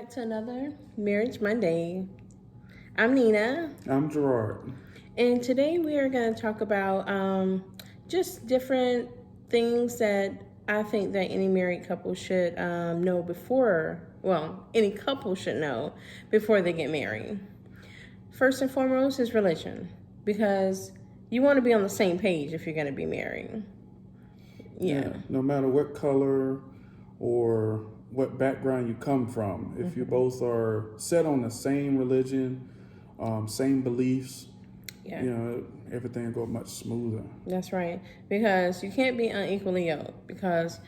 back to another Marriage Monday. I'm Nina, I'm Gerard. and today we are going to talk about just different things that I think that any married couple should know before, any couple should know before they get married. First and foremost is religion, because you want to be on the same page if you're going to be married. Yeah. No matter what color or what background you come from, if you both are set on the same religion, same beliefs, Yeah. everything will go much smoother. That's right. Because you can't be unequally yoked, because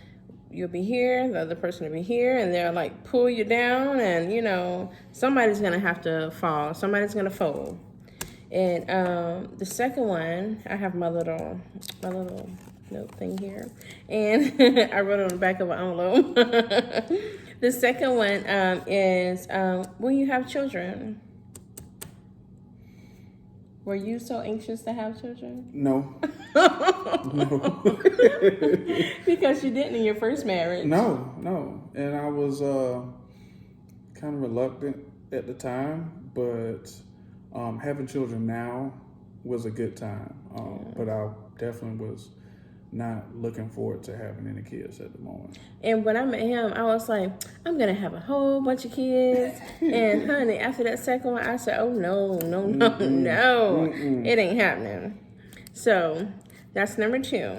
you'll be here, the other person will be here, and they'll like pull you down, and somebody's gonna have to fall, somebody's gonna fold. And the second one, I have my little note thing here, and I wrote it on the back of an envelope. The second one is when you have children. Were you so anxious to have children? No. No. Because you didn't in your first marriage. No. And I was kind of reluctant at the time, but having children now was a good time. But I definitely was not looking forward to having any kids at the moment. And when I met him, I was like, I'm going to have a whole bunch of kids. And honey, after that second one, I said, oh, no. It ain't happening. So that's number 2.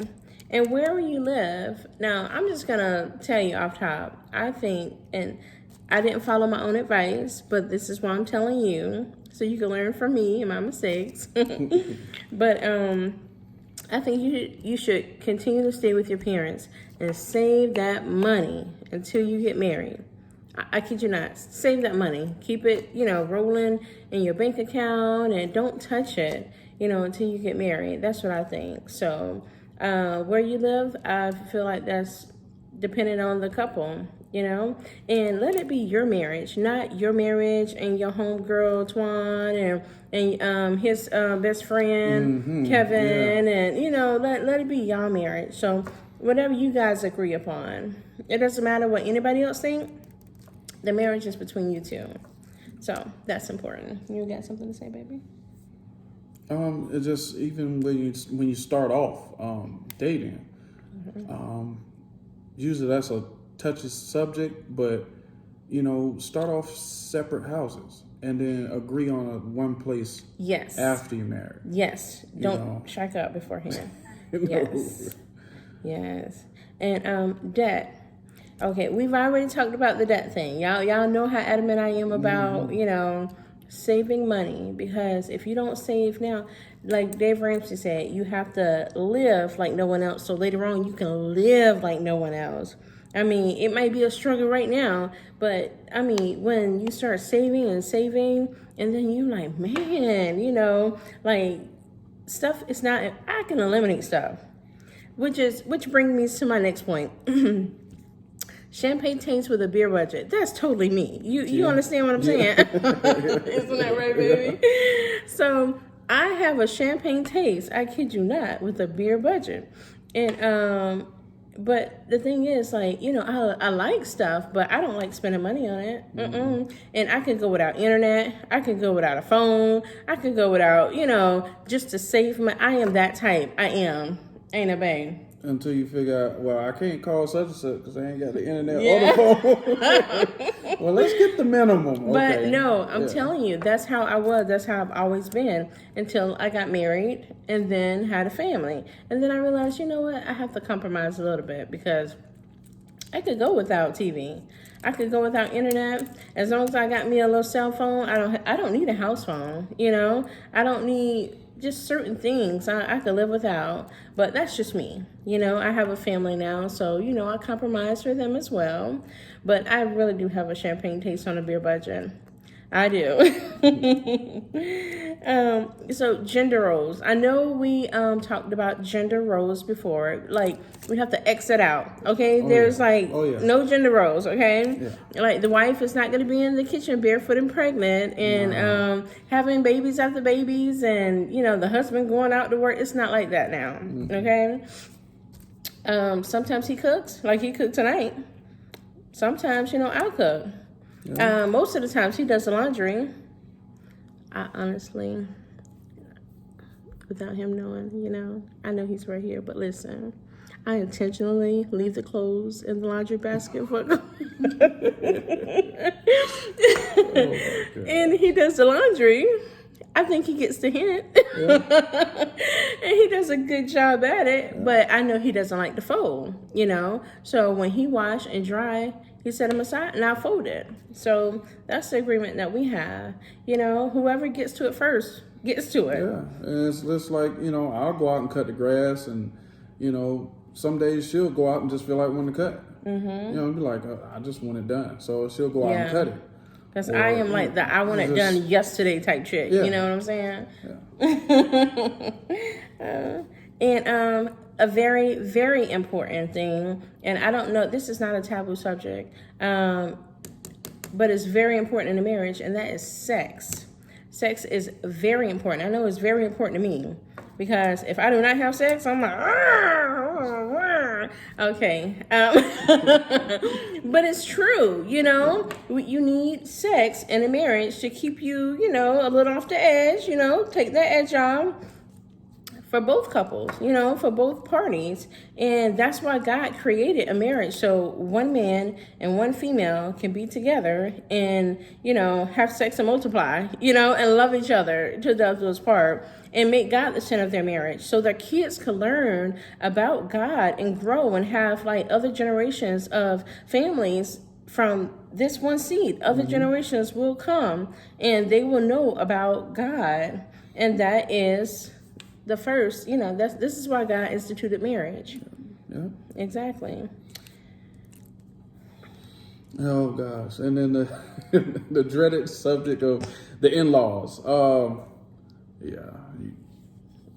And where you live, now I'm just going to tell you off top, I think, and I didn't follow my own advice, but this is why I'm telling you, so you can learn from me and my mistakes. But I think you should continue to stay with your parents and save that money until you get married. I kid you not. Save that money. Keep it, rolling in your bank account, and don't touch it, until you get married. That's what I think. So where you live, I feel like that's dependent on the couple, and let it be your marriage, not your marriage and your homegirl Twan and his best friend Kevin, and let it be your marriage. So whatever you guys agree upon, it doesn't matter what anybody else think. The marriage is between you two, so that's important. You got something to say, baby? It's just even when you start off dating, usually that's a touchy subject, but start off separate houses and then agree on one place. Yes. After you're married. Yes. Don't strike up beforehand. No. Yes. And debt. Okay, we've already talked about the debt thing. Y'all know how adamant I am about saving money, because if you don't save now, like Dave Ramsey said, you have to live like no one else, so later on you can live like no one else. I mean, it might be a struggle right now, but I mean, when you start saving, and then you like, man, like stuff is not, I can eliminate stuff, which brings me to my next point. Champagne taste with a beer budget. That's totally me. You understand what I'm saying? Isn't that right, baby? So I have a champagne taste, I kid you not, with a beer budget. And but the thing is, like, I like stuff, but I don't like spending money on it. And I could go without internet. I could go without a phone. I could go without, just to save my. I am that type. I am. Ain't a babe. Until you figure out, well, I can't call such and such because I ain't got the internet or the phone. Well, let's get the minimum. But no, I'm telling you, that's how I was. That's how I've always been until I got married and then had a family. And then I realized, you know what? I have to compromise a little bit, because I could go without TV. I could go without internet. As long as I got me a little cell phone, I don't need a house phone, I don't need just certain things I could live without, but that's just me. I have a family now, so, I compromise for them as well, but I really do have a champagne taste on a beer budget. I do. So gender roles. I know we talked about gender roles before. Like, we have to exit out. Okay, there's no gender roles. Okay, like the wife is not going to be in the kitchen barefoot and pregnant and having babies after babies, and the husband going out to work. It's not like that now. Okay. Sometimes he cooks, like he cooked tonight. Sometimes I'll cook. Yeah. Most of the times he does the laundry. I honestly, without him knowing, I know he's right here, but listen, I intentionally leave the clothes in the laundry basket for and he does the laundry. I think he gets the hint. Yeah. And he does a good job at it, but I know he doesn't like to fold, So when he wash and dry, he set them aside and I fold it. So that's the agreement that we have. Whoever gets to it first gets to it. Yeah, and it's just like, I'll go out and cut the grass, and, some days she'll go out and just feel like wanting to cut. Mm-hmm. Be like, I just want it done. So she'll go out and cut it. Because I am like the I want it done yesterday type chick. Yeah. You know what I'm saying? Yeah. And a very, very important thing, and I don't know, this is not a taboo subject, but it's very important in a marriage, and that is sex. Sex is very important. I know it's very important to me, because if I do not have sex, I'm like, okay. But it's true, you need sex in a marriage to keep you, a little off the edge, take that edge off. For both couples, for both parties. And that's why God created a marriage. So one man and one female can be together and, have sex and multiply, and love each other to death do us part, and make God the center of their marriage. So their kids can learn about God and grow and have like other generations of families from this one seed. Other generations will come and they will know about God. And that is the first, this is why God instituted marriage. Yeah. Exactly. Oh gosh, and then the dreaded subject of the in-laws. Yeah, you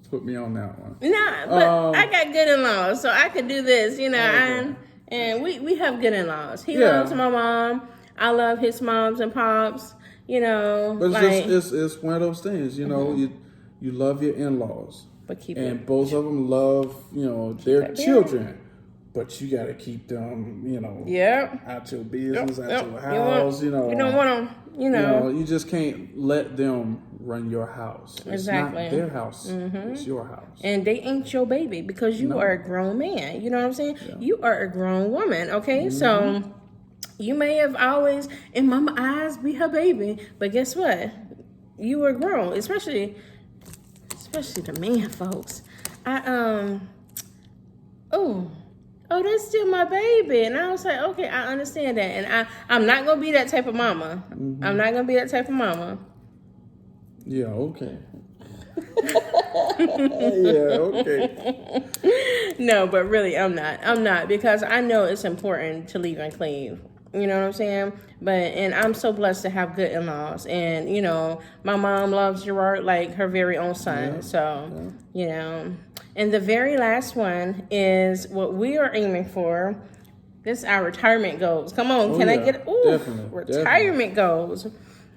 put me on that one. Nah, but I got good in-laws, so I could do this, okay. And we have good in-laws. He loves my mom. I love his moms and pops. But it's one of those things, You love your in-laws, but both of them love, their children, but you got to keep them, out your business, out your house, You don't want them, you just can't let them run your house. Exactly. It's not their house. It's your house. And they ain't your baby because you are a grown man. You know what I'm saying? Yeah. You are a grown woman, okay? So you may have always, in mama's eyes, be her baby, but guess what? You were grown, especially the man folks. That's still my baby. And I was like, okay, I understand that. And I'm not going to be that type of mama. Mm-hmm. I'm not going to be that type of mama. Yeah, okay. Yeah, okay. No, but really, I'm not. I'm not, because I know it's important to leave and cleave. You know what I'm saying? And I'm so blessed to have good in-laws. And, my mom loves Gerard like her very own son. Yeah. So, And the very last one is what we are aiming for. This is our retirement goals. Come on, I get retirement goals?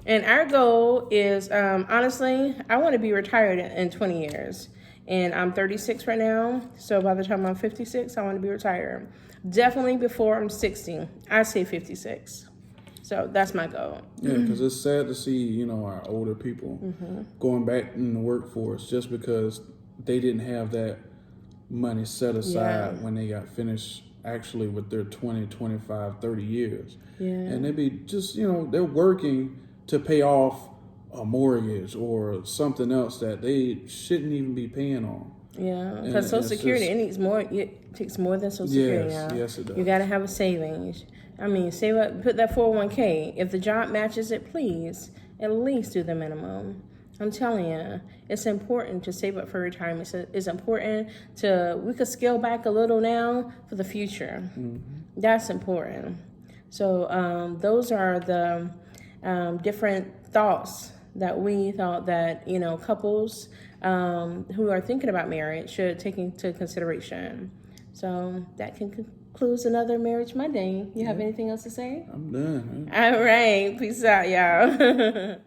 And our goal is, honestly, I want to be retired in 20 years. And I'm 36 right now. So by the time I'm 56, I want to be retired. Definitely before I'm 60. I say 56. So that's my goal. Yeah, because it's sad to see, our older people going back in the workforce just because they didn't have that money set aside when they got finished actually with their 20, 25, 30 years. Yeah. And they be just, they're working to pay off a mortgage or something else that they shouldn't even be paying on. Yeah, because Social Security, it takes more than Social Security now. Yes, it does. You got to have a savings. I mean, save up, put that 401k. If the job matches it, please, at least do the minimum. I'm telling you, it's important to save up for retirement. It's important we could scale back a little now for the future. Mm-hmm. That's important. So those are the different thoughts that we thought that, couples who are thinking about marriage should take into consideration. So that concludes another Marriage Monday. You have anything else to say? I'm done. All right. Peace out, y'all.